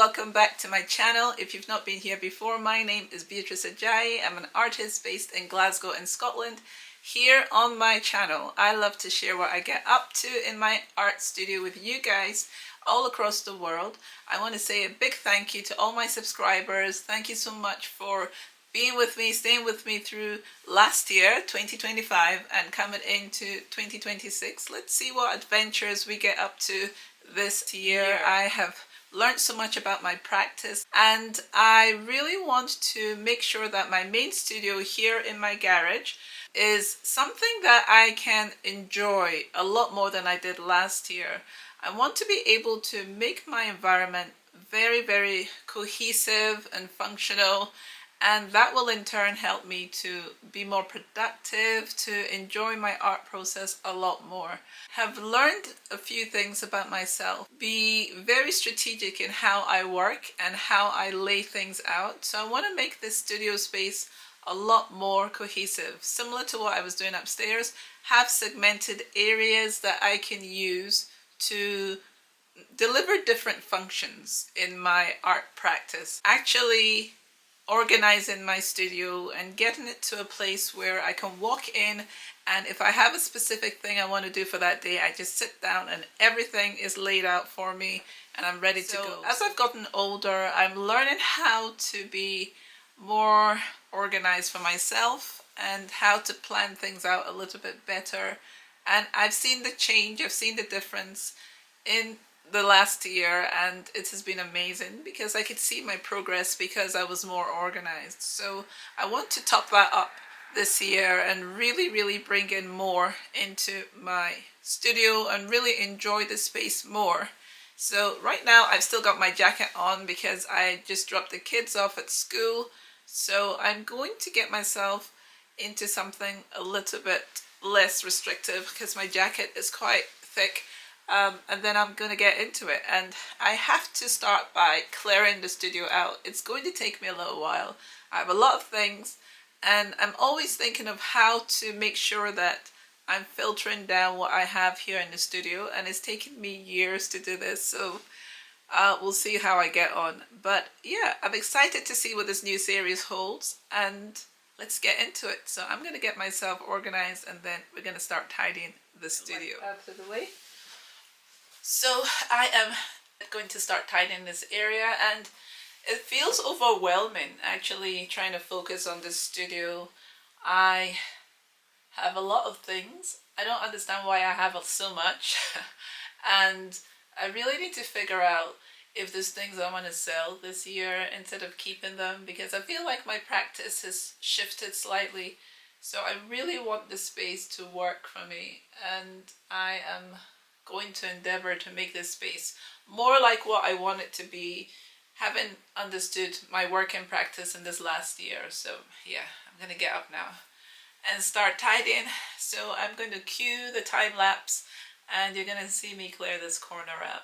welcome back to my channel. If you've not been here before, my name is Beatrice Ajayi. I'm an artist based in Glasgow in Scotland. Here on my channel, I love to share what I get up to in my art studio with you guys all across the world. I want to say a big thank you to all my subscribers. Thank you so much for being with me, staying with me through last year, 2025, and coming into 2026. Let's see what adventures we get up to this year. I have learned so much about my practice, and I really want to make sure that my main studio here in my garage is something that I can enjoy a lot more than I did last year. I want to be able to make my environment very, very cohesive and functional, and that will in turn help me to be more productive, to enjoy my art process a lot more. Have learned a few things about myself, be very strategic in how I work and how I lay things out. So I want to make this studio space a lot more cohesive, similar to what I was doing upstairs. Have segmented areas that I can use to deliver different functions in my art practice. Actually organizing my studio and getting it to a place where I can walk in, and if I have a specific thing I want to do for that day, I just sit down and everything is laid out for me and I'm ready to go. As I've gotten older, I'm learning how to be more organized for myself and how to plan things out a little bit better. And I've seen the change, I've seen the difference in the last year, and it has been amazing because I could see my progress because I was more organized. So I want to top that up this year and really bring in more into my studio and really enjoy the space more. So right now I've still got my jacket on because I just dropped the kids off at school. So I'm going to get myself into something a little bit less restrictive because my jacket is quite thick. And then I'm going to get into it, and I have to start by clearing the studio out. It's going to take me a little while. I have a lot of things, and I'm always thinking of how to make sure that I'm filtering down what I have here in the studio, and it's taken me years to do this, so we'll see how I get on. But yeah, I'm excited to see what this new series holds, and let's get into it. So I'm going to get myself organized, and then we're going to start tidying the studio. Out of the way. So I am going to start tidying this area, and it feels overwhelming actually trying to focus on this studio. I have a lot of things. I don't understand why I have so much and I really need to figure out if there's things I want to sell this year instead of keeping them, because I feel like my practice has shifted slightly. So I really want the space to work for me, and I am going to endeavor to make this space more like what I want it to be, having understood my work and practice in this last year. So yeah, I'm gonna get up now and start tidying. So I'm going to cue the time lapse, and you're gonna see me clear this corner out.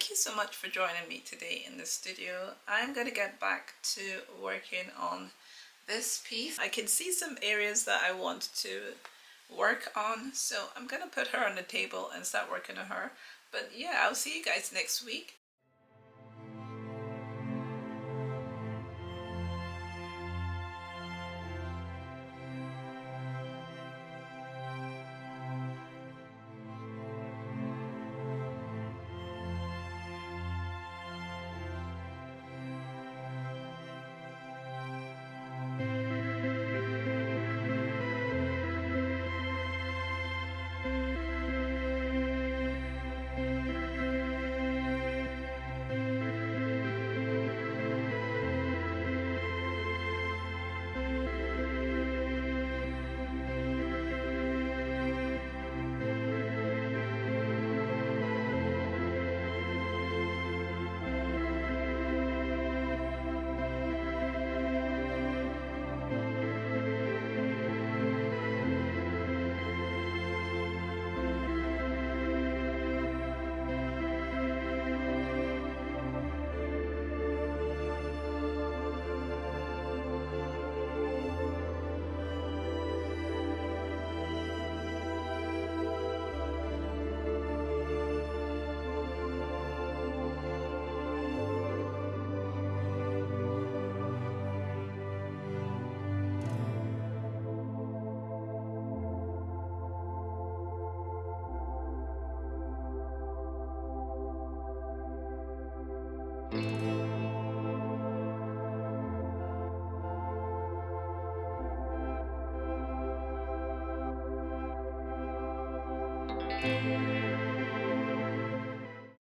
Thank you so much for joining me today in the studio. I'm going to get back to working on this piece. I can see some areas that I want to work on, so I'm going to put her on the table and start working on her. But yeah, I'll see you guys next week.